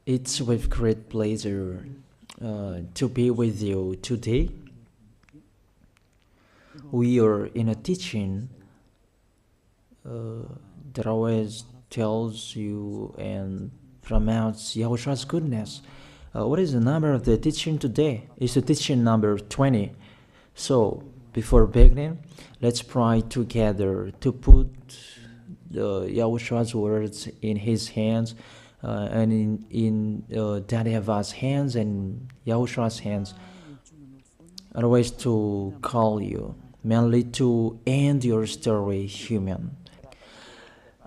It's with great pleasure to be with you today. We are in a teaching that always tells you and promotes Yahushua's goodness. What is the number of the teaching today? It's the teaching number 20. So, before beginning, let's pray together to put Yahushua's words in his hands and in Daddy YAHVAH's hands and Yahushua's hands. Otherwise, to call you, mainly to end your story human.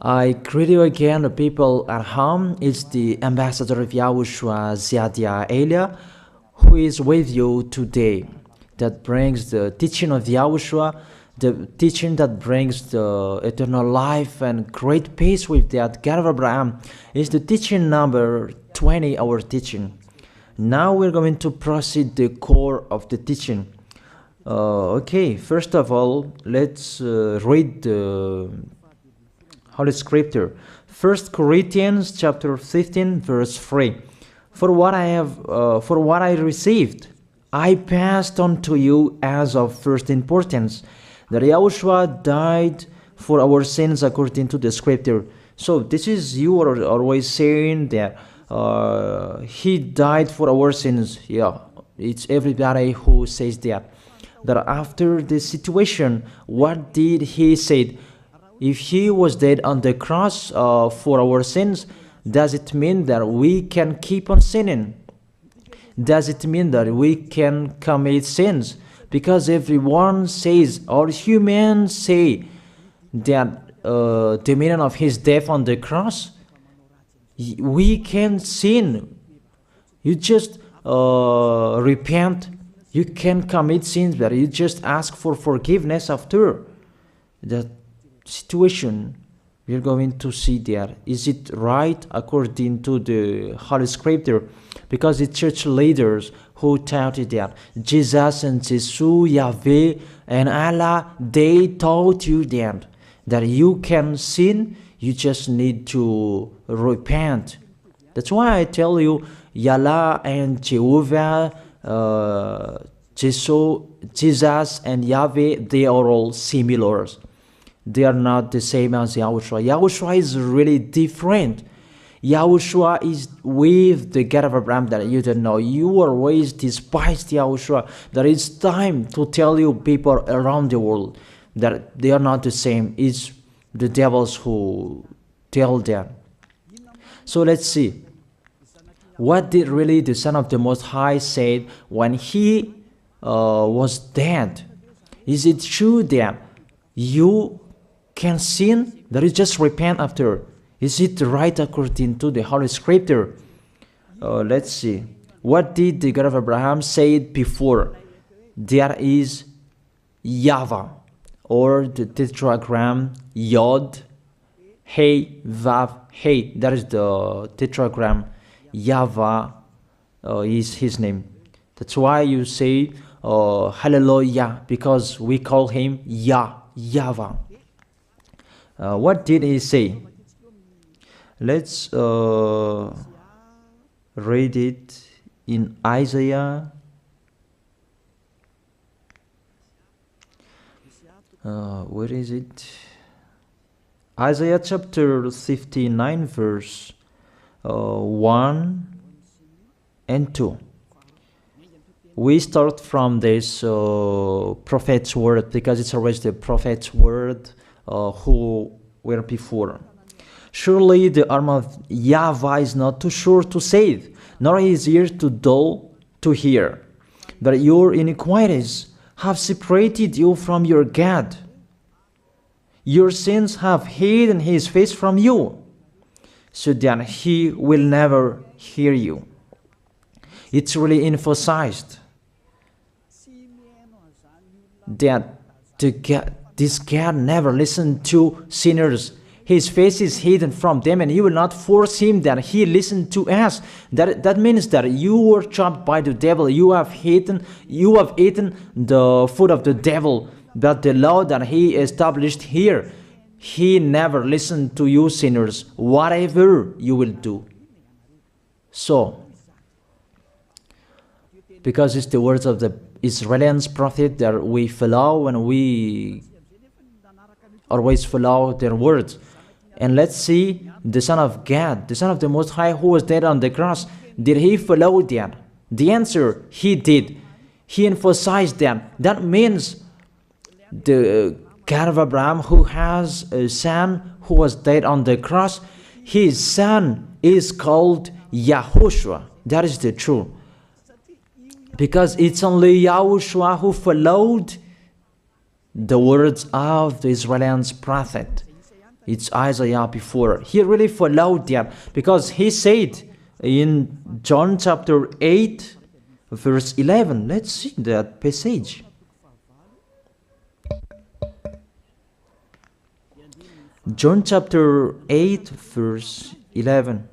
I greet you again, the people at home. It's the ambassador of Yahushua, Ziadia Elia, who is with you today. That brings the teaching of Yahushua, the teaching that brings the eternal life and great peace with that God of Abraham. Is the teaching number 20, our teaching. Now we're going to proceed the core of the teaching. Okay, first of all, let's read the Holy Scripture. 1 Corinthians chapter 15, verse 3. For what I received, I passed on to you as of first importance, that Yahushua died for our sins according to the Scripture. So this is, you are always saying that he died for our sins. Yeah, it's everybody who says that. That after the situation, what did he say? If he was dead on the cross for our sins, does it mean that we can keep on sinning? Does it mean that we can commit sins? Because everyone says, or humans say, that the meaning of his death on the cross, we can sin. You just repent. You can commit sins, but you just ask for forgiveness after that situation. We're going to see there. Is it right according to the Holy Scripture? Because the church leaders who taught it that Jesus and Jesus, Yahweh and Allah, they taught you that you can sin, you just need to repent. That's why I tell you, Yahlah and Jehovah, Jesus and Yahweh, they are all similar. They are not the same as Yahushua. Yahushua is really different. Yahushua is with the God of Abraham that you don't know. You always despised Yahushua. That it's time to tell you people around the world that they are not the same. It's the devils who tell them. So let's see. What did really the Son of the Most High say when he was dead? Is it true that you can sin, that you just repent after? Is it right according to the Holy Scripture? Let's see. What did the God of Abraham say before? There is YAHVAH, or the tetragram Yod, Hey, Vav, Hey. That is the tetragram. YAHVAH is his name. That's why you say Hallelujah, because we call him YAHVAH. What did he say? Let's read it in Isaiah. Where is it? Isaiah chapter 59, verse 1 and 2. We start from this prophet's word because it's always the prophet's word who were before. Surely the arm of YAHVAH is not too short to save, nor his ear too dull to hear. But your iniquities have separated you from your God. Your sins have hidden his face from you, so that he will never hear you. It's really emphasized that this God never listened to sinners. His face is hidden from them, and he will not force him that he listen to us. That means that you were trapped by the devil. You have eaten the food of the devil. But the law that he established here, he never listened to you sinners, whatever you will do. So, because it's the words of the Israelians prophet that we follow, and we always follow their words. And let's see the Son of God, the Son of the Most High, who was dead on the cross. Did he follow that? The answer, he did. He emphasized that. That means the God of Abraham, who has a son who was dead on the cross, his son is called YAHOSHUAH. That is the truth. Because it's only YAHOSHUAH who followed the words of the Israelians prophet. It's Isaiah before. He really followed that, because he said in John chapter 8, verse 11. Let's see that passage. John chapter 8, verse 11.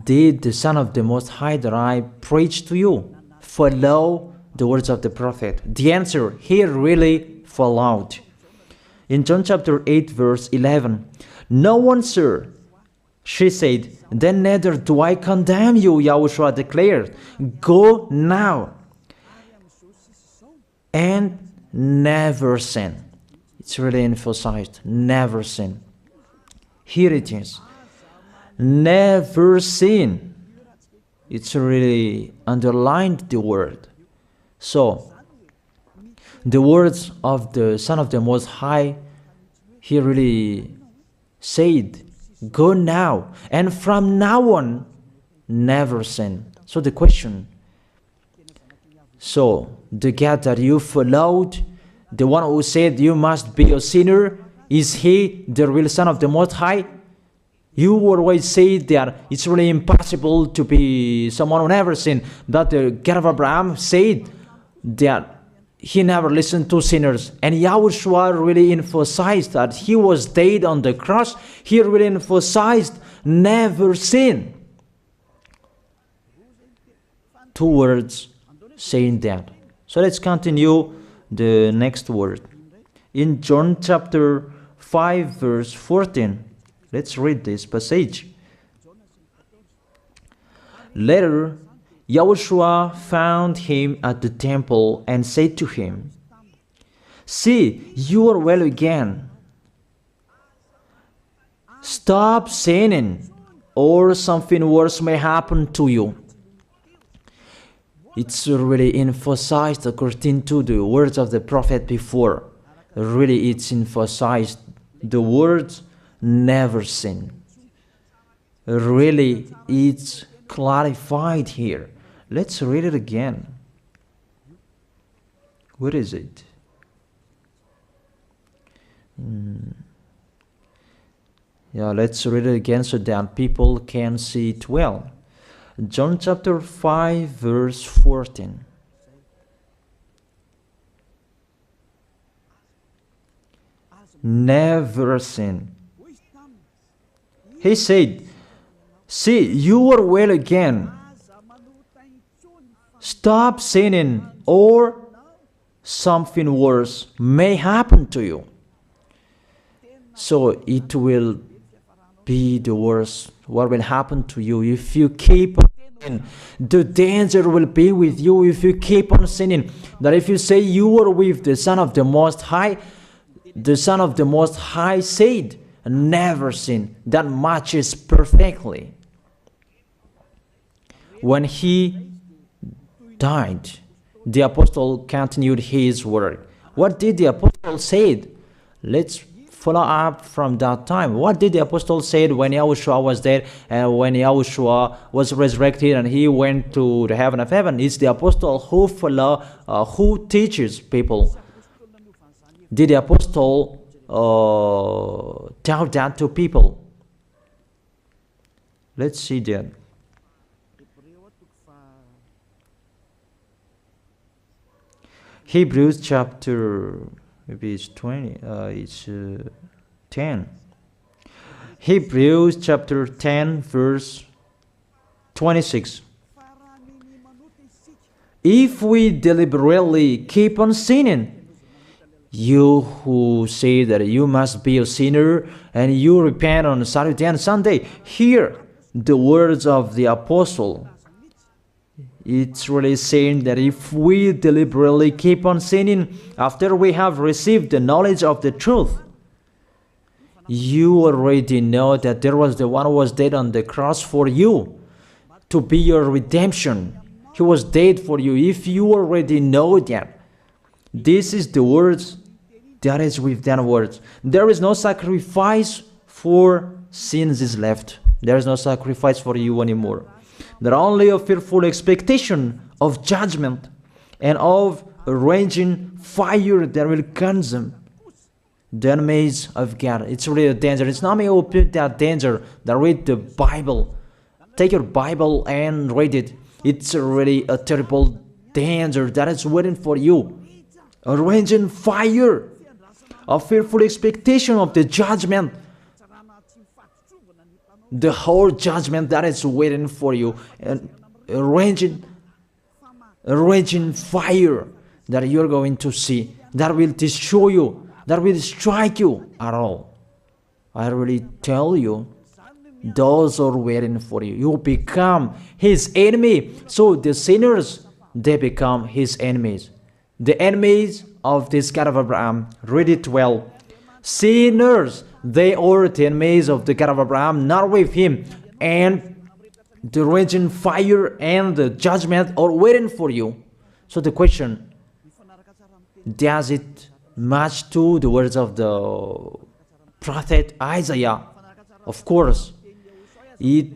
Did the Son of the Most High that I preach to you follow the words of the prophet? The answer, he really followed. In John chapter 8, verse 11, no one, sir, she said, then neither do I condemn you, YAHOSHUAH declared. Go now and never sin. It's really emphasized, never sin. Here it is. Never sin. It's really underlined the word. So, the words of the Son of the Most High, he really said, go now, and from now on, never sin. So the question, so the God that you followed, the one who said you must be a sinner, is he the real Son of the Most High? You always say that it's really impossible to be someone who never sinned. That the God of Abraham said that he never listened to sinners. And YAHOSHUAH really emphasized that he was dead on the cross. He really emphasized never sin. Two words saying that. So let's continue the next word. In John chapter 5, verse 14. Let's read this passage. Later, YAHOSHUAH found him at the temple and said to him, see, you are well again. Stop sinning, or something worse may happen to you. It's really emphasized according to the words of the prophet before. Really, it's emphasized the words never sin. Really, it's clarified here. Let's read it again. What is it? Yeah, let's read it again so that people can see it well. John chapter 5, verse 14. Never sin. He said, see, you are well again. Stop sinning, or something worse may happen to you. So it will be the worst. What will happen to you if you keep on sinning? The danger will be with you if you keep on sinning. That if you say you are with the Son of the Most High, the Son of the Most High said, never sin. That matches perfectly. When he died, the apostle continued his work. What did the apostle say? Let's follow up from that time. What did the apostle say when YAHOSHUAH was dead and when YAHOSHUAH was resurrected and he went to the heaven of heaven? It's the apostle who teaches people. Did the apostle tell that to people? Let's see that. Hebrews chapter, maybe it's 20, it's 10. Hebrews chapter 10, verse 26. If we deliberately keep on sinning, you who say that you must be a sinner and you repent on Saturday and Sunday, here the words of the apostle. It's really saying that if we deliberately keep on sinning after we have received the knowledge of the truth, you already know that there was the one who was dead on the cross for you to be your redemption. He was dead for you. If you already know that, this is the words that is with that words. There is no sacrifice for sins is left. There is no sacrifice for you anymore. There are only a fearful expectation of judgment and of a raging fire that will consume the enemies of God. It's really a danger. It's not me who put that danger that read the Bible. Take your Bible and read it. It's really a terrible danger that is waiting for you. A raging fire, a fearful expectation of the judgment. The whole judgment that is waiting for you, and a raging fire that you're going to see, that will destroy you, that will strike you at all. I really tell you, those are waiting for you. You become his enemy. So the sinners, they become his enemies. The enemies of this God of Abraham. Read it well. Sinners, they are the enemies of the God of Abraham, not with him. And the raging fire and the judgment are waiting for you. So the question, does it match to the words of the prophet Isaiah? Of course. It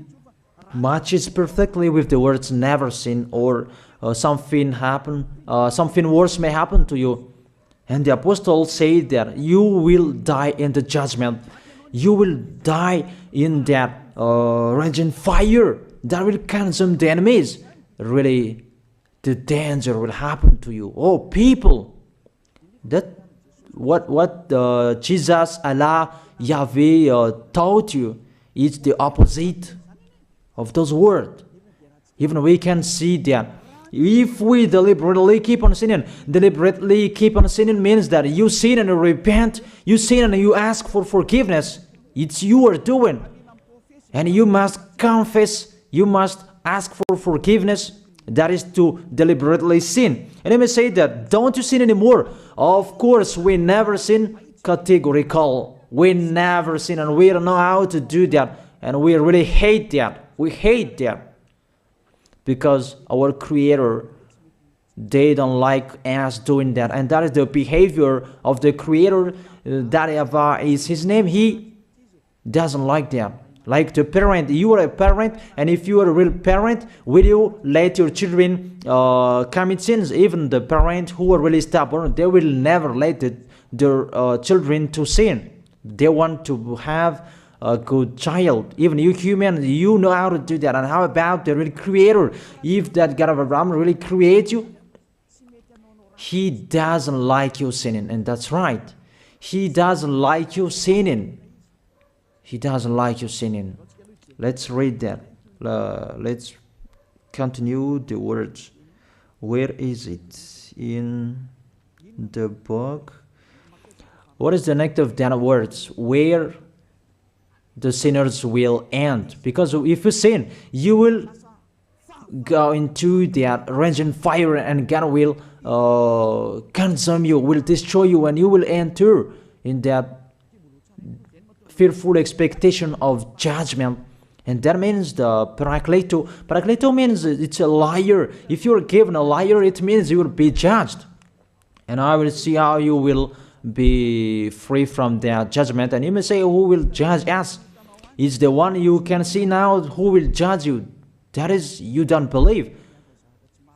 matches perfectly with the words never sin, or something worse may happen to you. And the apostle said that you will die in the judgment. You will die in that raging fire that will consume the enemies. Really, the danger will happen to you. Oh, people, that what Jesus, Allah, Yahweh taught you is the opposite of those words. Even we can see that if we deliberately keep on sinning means that you sin and you repent, you sin and you ask for forgiveness. It's you are doing. And you must confess, you must ask for forgiveness. That is to deliberately sin. And let me say that, don't you sin anymore? Of course, we never sin. Categorical. We never sin, and we don't know how to do that. And we really hate that. We hate that. Because our Creator, they don't like us doing that. And that is the behavior of the Creator. That YAHVAH is his name. He doesn't like that. Like the parent, you are a parent, and if you are a real parent, will you let your children commit sins? Even the parent who are really stubborn, they will never let their children to sin. They want to have a good child. Even you human, you know how to do that. And how about the real Creator? If that God of Abraham really creates you, he doesn't like you sinning. And that's right. He doesn't like you sinning. He doesn't like you sinning. Let's read that. Let's continue the words. Where is it? In the book. What is the next of that words? Where the sinners will end. Because if you sin, you will go into that raging fire, and God will consume you, will destroy you, and you will enter in that fearful expectation of judgment. And that means the parakleto. Parakleto means it's a liar. If you're given a liar, it means you will be judged. And I will see how you will be free from their judgment. And you may say, who will judge us? It's the one you can see now who will judge you. That is, you don't believe.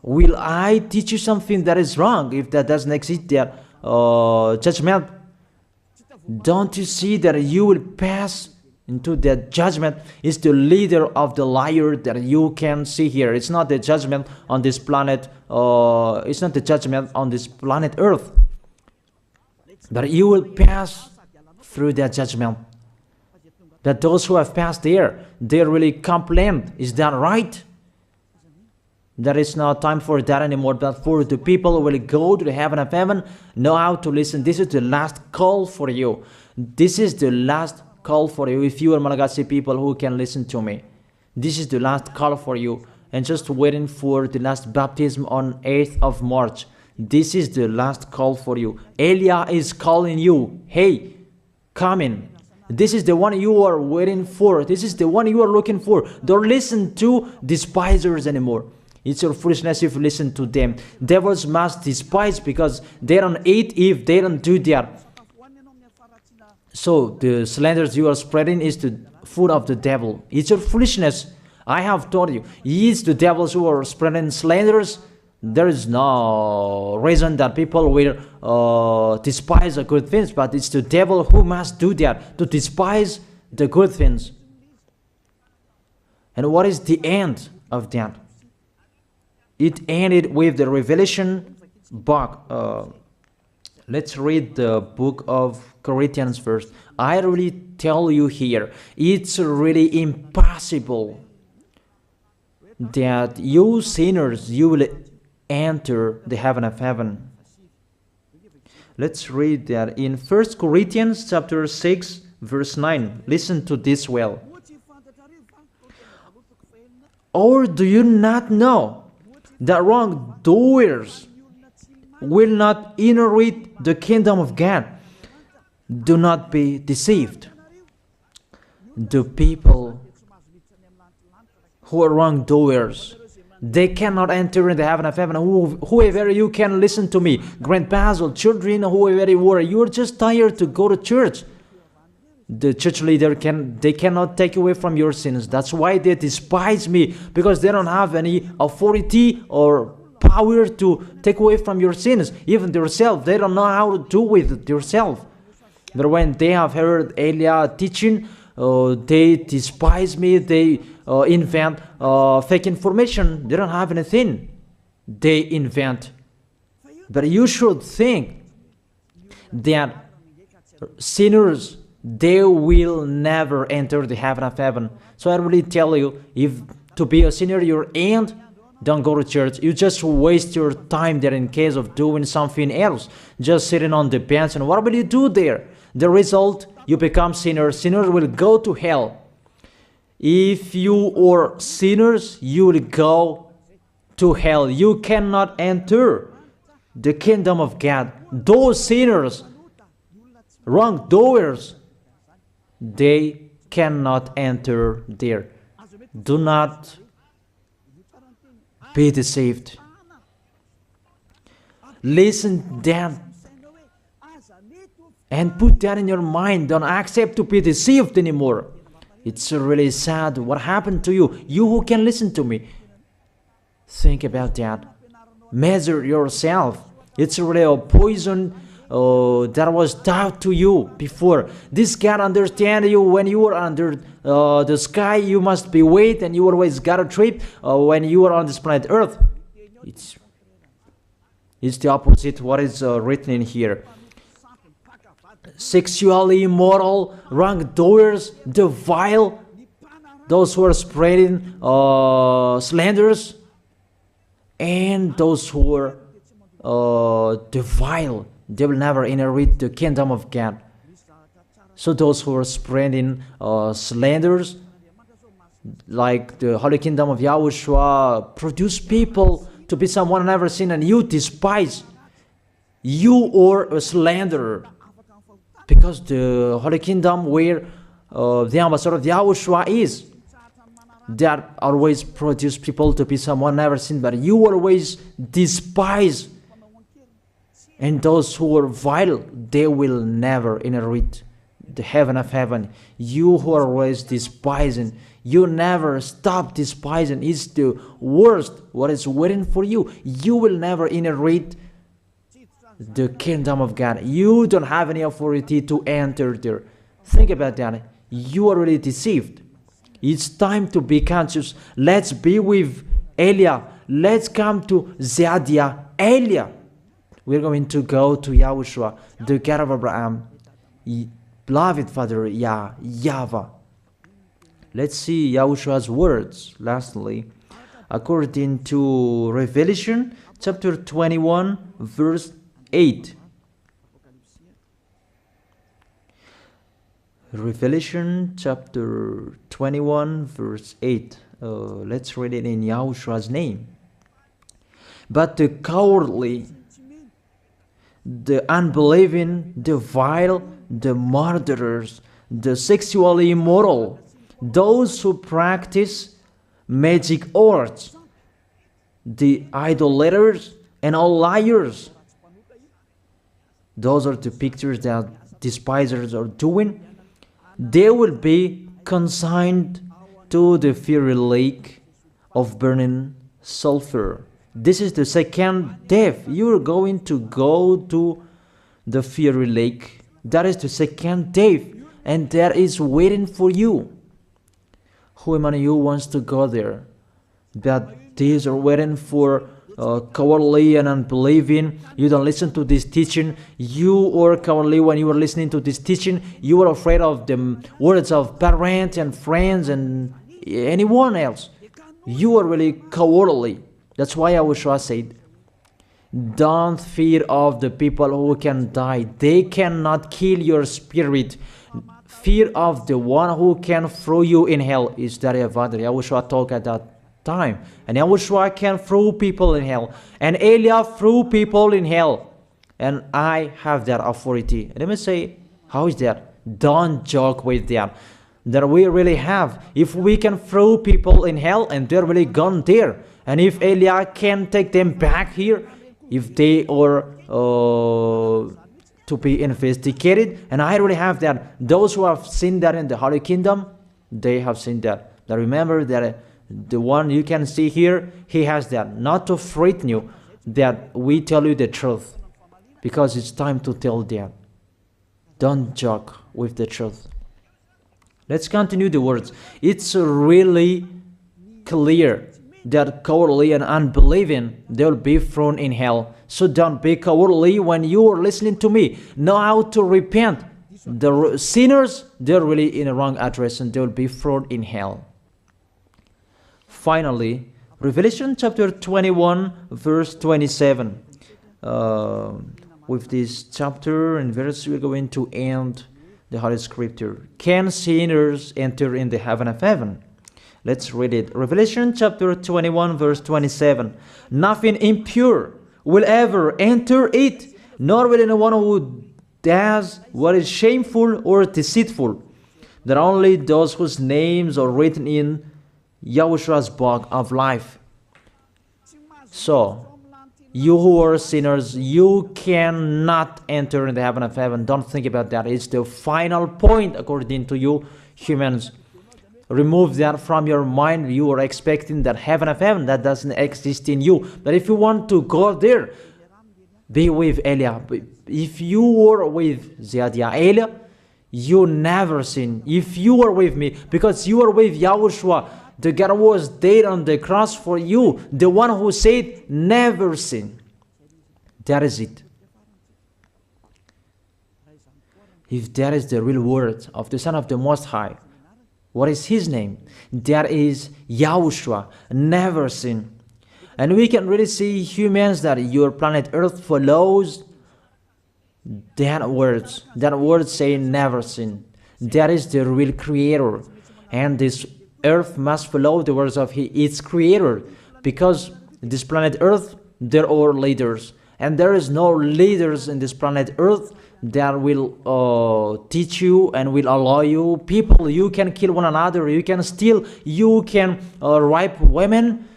Will I teach you something that is wrong if that doesn't exist there? Judgment. Don't you see that you will pass into that judgment? Is the leader of the liar that you can see here. It's not the judgment on this planet. It's not the judgment on this planet Earth. But you will pass through that judgment. That those who have passed there, they really complain. Is that right? There is no time for that anymore. But for the people who will go to the heaven of heaven, know how to listen. This is the last call for you. This is the last call for you. If you are Malagasy people who can listen to me, This is the last call for you. And just waiting for the last baptism on 8th of March. This is the last call for you. Elijah is calling you. Hey, come in. This is the one you are waiting for. This is the one you are looking for. Don't listen to despisers anymore. It's your foolishness if you listen to them. Devils must despise because they don't eat if they don't do that. So the slanders you are spreading is the food of the devil. It's your foolishness. I have told you. It's the devils who are spreading slanders. There is no reason that people will despise the good things, but it's the devil who must do that, to despise the good things. And what is the end of that? It ended with the Revelation book. Let's read the book of Corinthians first. I really tell you here, it's really impossible that you sinners, you will enter the heaven of heaven. Let's read that in 1 Corinthians chapter 6 verse 9. Listen to this well. Or do you not know that wrongdoers will not inherit the kingdom of God? Do not be deceived. The people who are wrongdoers, they cannot enter in the heaven of heaven. Whoever you can listen to me, grandpas or children, whoever you are, you're just tired to go to church. The church leader cannot take away from your sins. That's why they despise me, because they don't have any authority or power to take away from your sins. Even themselves, they don't know how to do with it themselves. But when they have heard Elijah teaching, they despise me. They invent fake information. They don't have anything. They invent. But you should think that sinners, they will never enter the heaven of heaven. So I really tell you, if to be a sinner you end, don't go to church. You just waste your time there in case of doing something else. Just sitting on the bench, and what will you do there? The result, you become sinners. Sinners will go to hell. If you are sinners, you will go to hell. You cannot enter the kingdom of God. Those sinners, wrongdoers, they cannot enter there. Do not be deceived. Listen then and put that in your mind. Don't accept to be deceived anymore. It's really sad what happened to you. You who can listen to me, think about that. Measure yourself. It's really a poison that was taught to you before. This God understand you when you are under the sky. You must be wait, and you always got a trip when you are on this planet Earth. It's the opposite what is written in here. Sexually immoral, wrongdoers, the vile, those who are spreading slanders, and those who are the vile, they will never inherit the kingdom of God. So those who are spreading slanders, like the Holy Kingdom of YAHOSHUAH, produce people to be someone never seen, and you despise. You are a slanderer. Because the Holy Kingdom where the ambassador of YAHOSHUAH is, that always produce people to be someone never seen, but you always despise. And those who are vile, they will never inherit the heaven of heaven. You who are always despising, you never stop despising. It's the worst what is waiting for you. You will never inherit the kingdom of God. You don't have any authority to enter there. Think about that. You are already deceived. It's time to be conscious. Let's be with Elijah. Let's come to Zadiah. Elijah. We're going to go to YAHOSHUAH, the God of Abraham, beloved Father YAHVAH. Let's see YAHOSHUAH's words. Lastly, according to Revelation chapter 21, verse 8. Revelation chapter 21 verse 8. Let's read it in Yahoshua's name. But the cowardly, the unbelieving, the vile, the murderers, the sexually immoral, those who practice magic arts, the idolaters, and all liars. Those are the pictures that despisers are doing. They will be consigned to the fiery lake of burning sulfur. This is the second death. You are going to go to the fiery lake. That is the second death, and that is waiting for you. Who among you wants to go there? That these are waiting for cowardly and unbelieving. You don't listen to this teaching. You are cowardly when you are listening to this teaching. You are afraid of the words of parents and friends and anyone else. You are really cowardly. That's why YAHOSHUAH said, don't fear of the people who can die. They cannot kill your spirit. Fear of the one who can throw you in hell. Is that YAHVAH? YAHOSHUAH talked at that time. And YAHOSHUAH can throw people in hell. And Eliah threw people in hell. And I have that authority. Let me say, how is that? Don't joke with that. That we really have. If we can throw people in hell and they're really gone there. And if Eliah can take them back here, if they are to be investigated, and I really have that. Those who have seen that in the Holy Kingdom, they have seen that. Now remember that the one you can see here, he has that. Not to frighten you, that we tell you the truth, because it's time to tell that. Don't joke with the truth. Let's continue the words. It's really clear that cowardly and unbelieving, they'll be thrown in hell. So don't be cowardly when you are listening to me. Know how to repent. The sinners, they're really in a wrong address and they'll be thrown in hell. Finally, Revelation chapter 21 verse 27. With this chapter and verse, we're going to end the Holy Scripture. Can sinners enter in the heaven of heaven? Let's read it. Revelation chapter 21 verse 27. Nothing impure will ever enter it, nor will anyone who does what is shameful or deceitful. That only those whose names are written in YAHOSHUAH's book of life. So, you who are sinners, you cannot enter in the heaven of heaven. Don't think about that. It's the final point according to you humans. Remove that from your mind. You are expecting that heaven of heaven that doesn't exist in you. But if you want to go there, be with Eliah. If you were with Eliah, you never sin. If you are with me, because you are with YAHOSHUAH, the God was dead on the cross for you, the one who said never sin. That is it. If that is the real word of the Son of the Most High, what is his name? That is YAHOSHUAH, never sin. And we can really see humans that your planet Earth follows that words. That word saying never sin. That is the real creator. And this Earth must follow the words of its creator. Because this planet Earth, there are leaders. And there is no leaders in this planet Earth that will teach you and will allow you. People, you can kill one another, you can steal, you can rape women,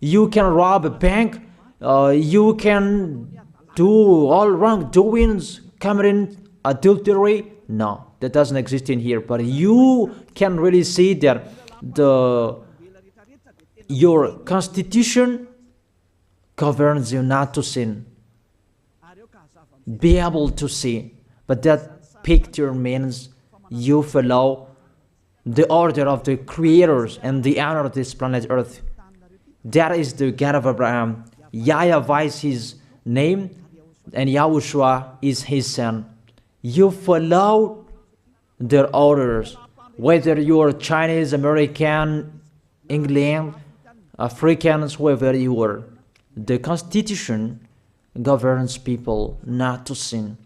you can rob a bank, you can do all wrongdoings, committing adultery. No, that doesn't exist in here. But you can really see that your constitution governs you not to sin. Be able to see. But that picture means you follow the order of the creators and the honor of this planet Earth. That is the God of Abraham. YAHVAH is his name, and YAHOSHUAH is his son. You follow their orders, whether you are Chinese, American, England, Africans, whoever you are. The Constitution governs people not to sin.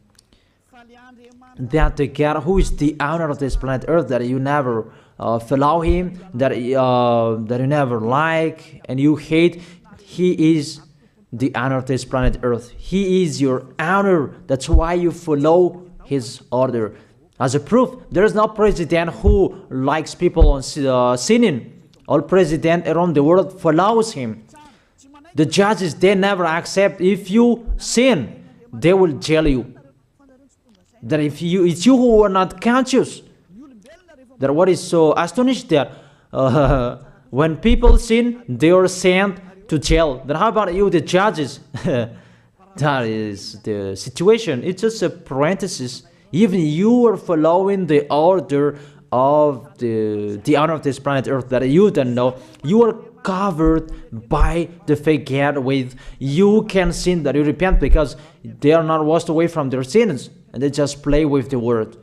that the God who is the owner of this planet Earth, that you never follow him, that you never like and you hate, he is the owner of this planet Earth. He is your owner. That's why you follow his order. As a proof, there is no president who likes people on sinning. All president around the world follows him. The judges, they never accept. If you sin, they will jail you. That if it's you who are not conscious. That what is so astonished that when people sin, they are sent to jail. Then how about you, the judges? That is the situation. It's just a parenthesis. Even you are following the order of the owner of this planet Earth that you don't know. You are covered by the fake God with you can sin, that you repent, because they are not washed away from their sins and they just play with the word.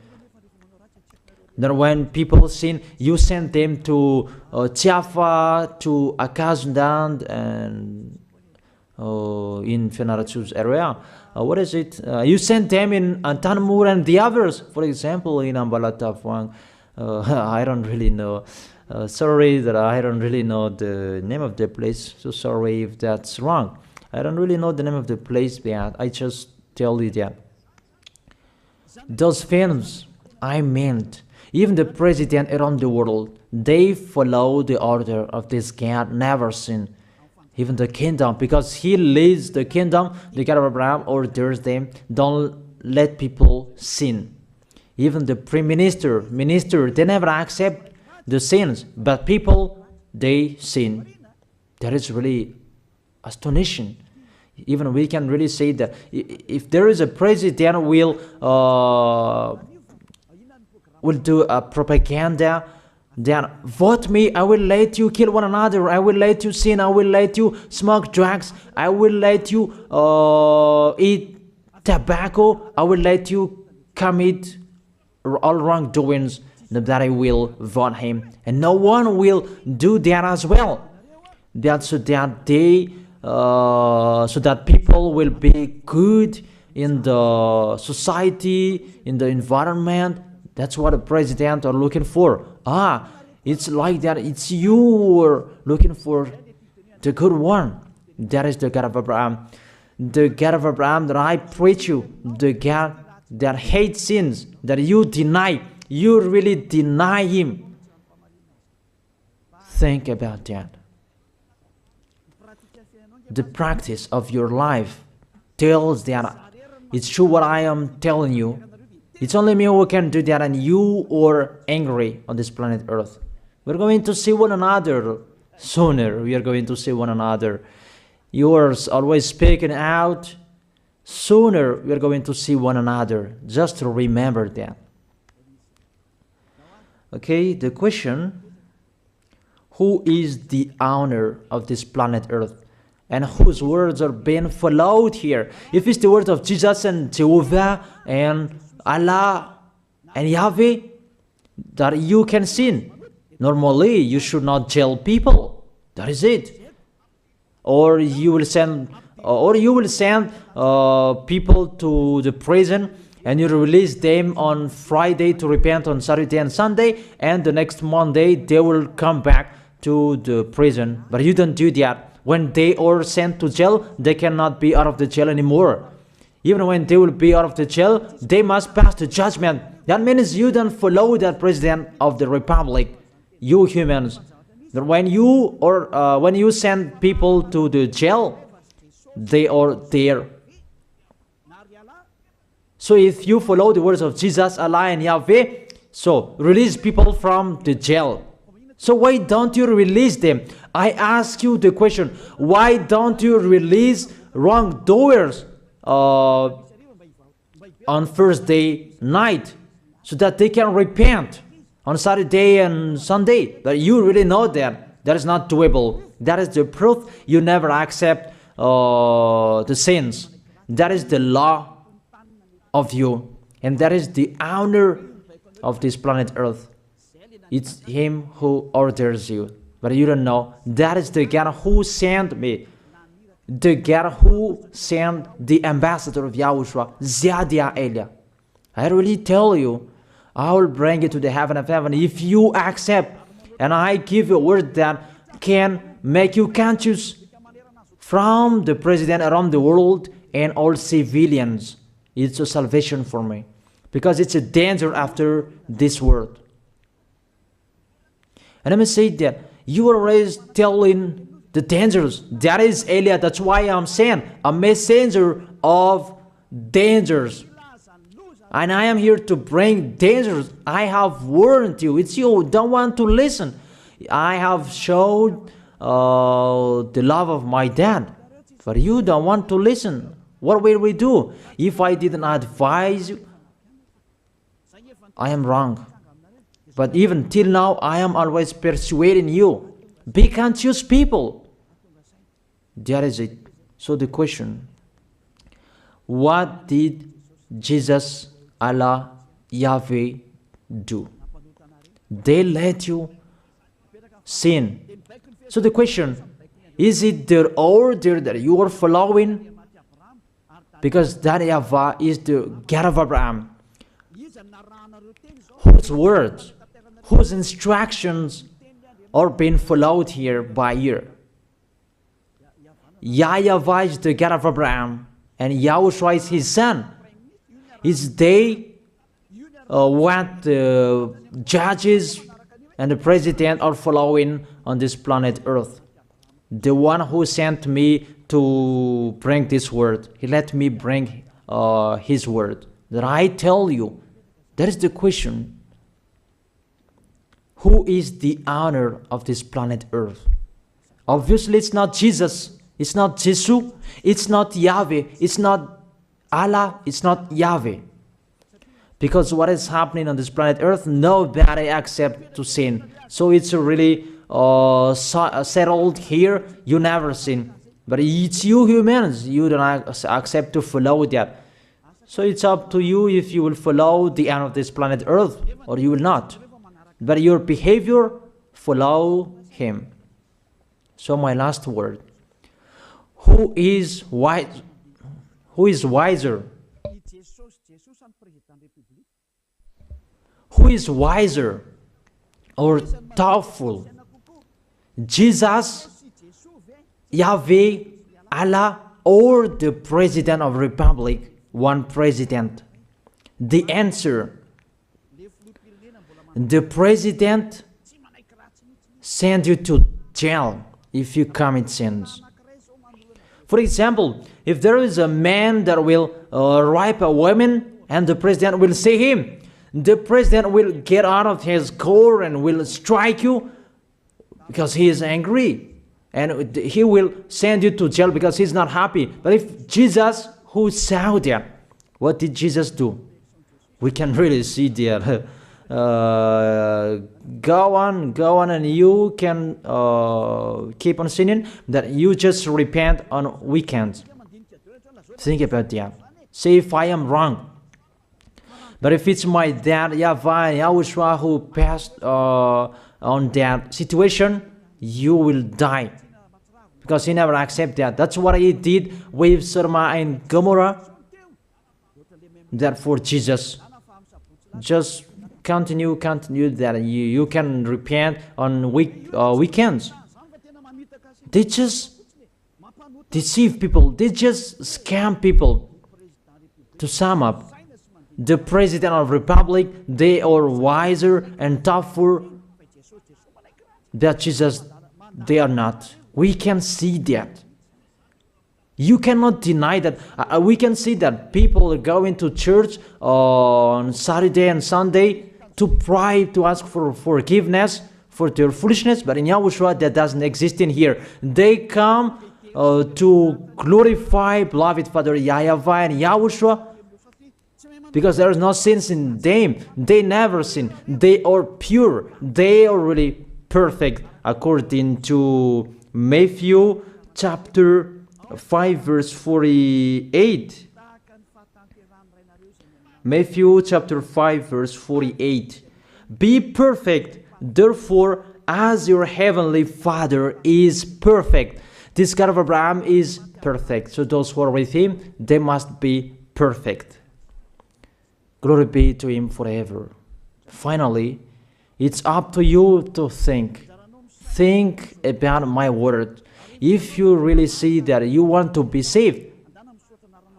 Then when people sin, you send them to YAHVAH, to Akazundand, and in Fenarachu's area. What is it? You send them in Tanmur and the others. For example, in Ambalatafwang. I don't really know. Sorry that I don't really know the name of the place. So sorry if that's wrong. I don't really know the name of the place, but I just tell you that. Those films, I meant, even the president around the world, they follow the order of this God, never sin. Even the kingdom, because he leads the kingdom, the God of Abraham orders them, don't let people sin. Even the prime minister, they never accept the sins, but people, they sin. That is really astonishing. Even we can really say that if there is a president will do a propaganda, then vote me, I will let you kill one another, I will let you sin, I will let you smoke drugs, I will let you eat tobacco, I will let you commit all wrongdoings, that I will vote him. And no one will do that as well. That's so that they so that people will be good in the society, in the environment. That's what the president are looking for. It's like that. It's you who are looking for the good one. That is the God of Abraham. The God of Abraham that I preach you. The God that hates sins, that you deny. You really deny him. Think about that. The practice of your life tells that it's true what I am telling you. It's only me who can do that, and you are angry on this planet Earth. We're going to see one another sooner. We are going to see one another. You are always speaking out. Sooner we are going to see one another. Just to remember that. Okay, the question: who is the owner of this planet Earth? And whose words are being followed here? If it's the words of Jesus and Jehovah and Allah and Yahweh, that you can sin. Normally, you should not jail people. That is it. Or you will send, people to the prison, and you release them on Friday to repent on Saturday and Sunday, and the next Monday they will come back to the prison. But you don't do that. When they are sent to jail, they cannot be out of the jail anymore. Even when they will be out of the jail, they must pass the judgment. That means you don't follow that president of the republic, you humans. When you send people to the jail, they are there. So if you follow the words of Jesus, Allah and Yahweh, so release people from the jail. So why don't you release them? I ask you the question, why don't you release wrongdoers on Thursday night so that they can repent on Saturday and Sunday? But you really know that that is not doable. That is the proof you never accept the sins. That is the law of you, and that is the owner of this planet Earth. It's him who orders you, but you don't know. That is the God who sent me, the God who sent the ambassador of Yahushua, Zadia Elia. I really tell you, I will bring you to the heaven of heaven if you accept, and I give you a word that can make you conscious from the president around the world and all civilians. It's a salvation for me, because it's a danger after this world. And let me say that you are always telling the dangers. That is Elia. That's why I'm saying a messenger of dangers. And I am here to bring dangers. I have warned you. It's you who don't want to listen. I have showed the love of my dad, but you don't want to listen. What will we do? If I didn't advise you, I am wrong. But even till now, I am always persuading you. Be conscious people. That is it. So the question, what did Jesus, Allah, Yahweh do? They let you sin. So the question, is it their order that you are following? Because that YAHVAH is the God of Abraham, whose words, whose instructions are being followed here by year. YAHVAH is the God of Abraham, and YAHOSHUAH is his son. Is they what the judges and the president are following on this planet Earth. The one who sent me to bring this word, he let me bring his word. That I tell you, that is the question. Who is the owner of this planet Earth? Obviously, it's not Jesus. It's not Jesus. It's not Yahweh. It's not Allah. It's not Yahweh. Because what is happening on this planet Earth, nobody accepts to sin. So it's really settled here. You never sin. But it's you humans. You don't accept to follow that. So it's up to you if you will follow the end of this planet Earth or you will not. But your behavior, follow him. So my last word. Who is wise? Who is wiser? Who is wiser or doubtful? Jesus, Yahweh, Allah, or the President of the Republic? One president. The answer: the president send you to jail if you commit sins. For example, if there is a man that will rape a woman and the president will see him, the president will get out of his car and will strike you because he is angry. And he will send you to jail because he's not happy. But if Jesus, who saw that, what did Jesus do? We can really see that. Go on, and you can keep on sinning, that you just repent on weekends. Think about that. See if I am wrong. But if it's my dad, YAHVAH and YAHOSHUAH, who passed on that situation, you will die. Because he never accepted that. That's what he did with Sodom and Gomorrah. Therefore, Jesus, just continue that you can repent on weekends. They just deceive people. They just scam people. To sum up, the President of the Republic, they are wiser and tougher than Jesus. They are not. We can see that. You cannot deny that. We can see that people are going to church on Saturday and Sunday to pray, to ask for forgiveness for their foolishness. But in YAHOSHUAH, that doesn't exist in here. They come to glorify beloved Father YAHVAH and YAHOSHUAH because there is no sins in them. They never sin. They are pure. They are really perfect, according to Matthew chapter 5 verse 48. Matthew chapter 5 verse 48. Be perfect, therefore, as your heavenly Father is perfect. This God of Abraham is perfect. So those who are with him, they must be perfect. Glory be to Him forever. Finally, it's up to you to think. Think about my word. If you really see that you want to be saved,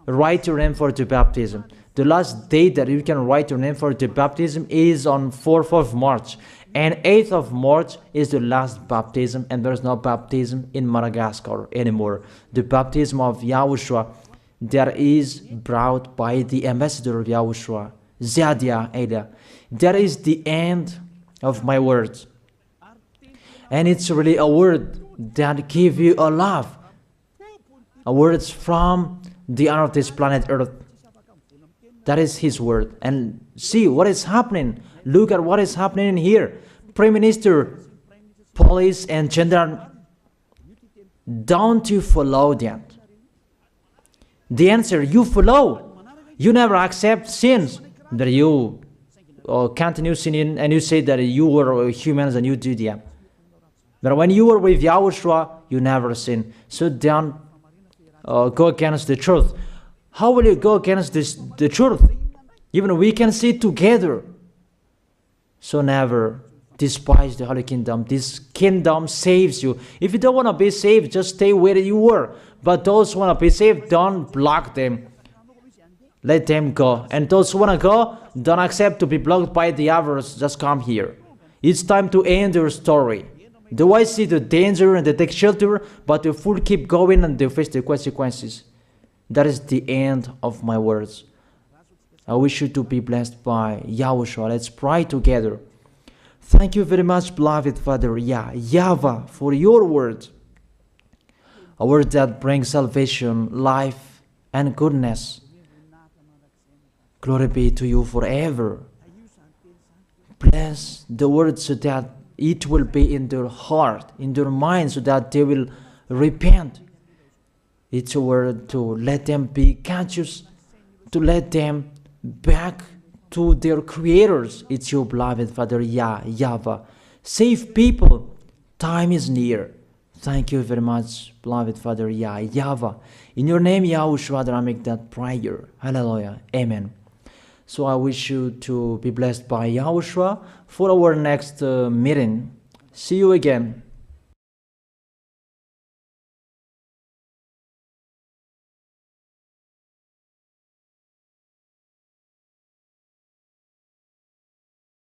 write your name for the baptism. The last date that you can write your name for the baptism is on 4th of March. And 8th of March is the last baptism, and there's no baptism in Madagascar anymore. The baptism of YAHOSHUAH that is brought by the ambassador of YAHOSHUAH, Zadia Ada. That is the end of my words. And it's really a word that gives you a love. A word from the honor of this planet Earth. That is His word. And see what is happening. Look at what is happening here. Prime Minister, police and gendarme, don't you follow that? The answer, you follow. You never accept sins. That you continue sinning and you say that you were humans and you do that. But when you were with YAHOSHUAH, you never sin. So don't go against the truth. How will you go against the truth? Even we can see together. So never despise the Holy Kingdom. This kingdom saves you. If you don't want to be saved, just stay where you were. But those who want to be saved, don't block them. Let them go. And those who want to go, don't accept to be blocked by the others. Just come here. It's time to end your story. Do I see the danger and they take shelter, but the fool keep going and they face the consequences? That is the end of my words. I wish you to be blessed by YAHOSHUAH. Let's pray together. Thank you very much, beloved Father YAHVAH, for your word. A word that brings salvation, life, and goodness. Glory be to you forever. Bless the word so that it will be in their heart, in their mind, so that they will repent. It's a word to let them be conscious, to let them back to their creators. It's your beloved Father YAHVAH. Save people. Time is near. Thank you very much, beloved Father YAHVAH. In your name, YAHOSHUAH, that I make that prayer. Hallelujah. Amen. So I wish you to be blessed by YAHOSHUAH for our next meeting. See you again.